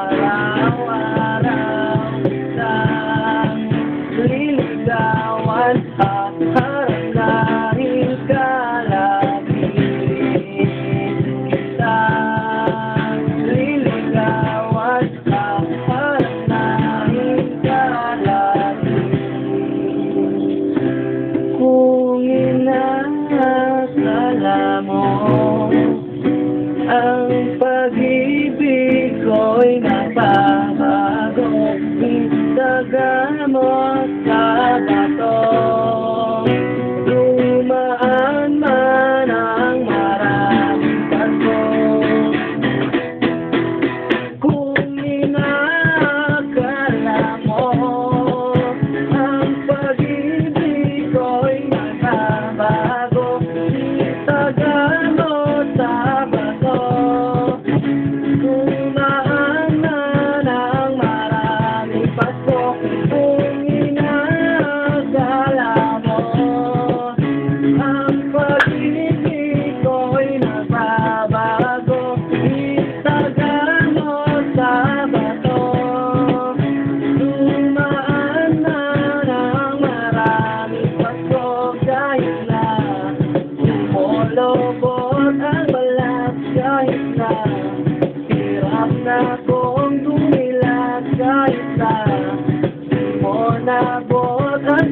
araw-araw lang liligawan at harap dahil kalagi kitang liligawan at harap dahil kalagi. Kung inakala mo ang pag-ibig ko'y napabago, itaga mo sa bato. Dumaan man ang maraming paso. Kung inakala mo ang pag-ibig ko'y napabago, itaga mo sa bato. Dumaan man ang maraming paso. Kung inakala mo ang pag-ibig ko'y nagbabago, itaga mo sa bato. Dumaan man ang maraming paso, kahit na lumulubot ang balat, kahit na hirap na kong dumilat, kahit na di mo nabot ang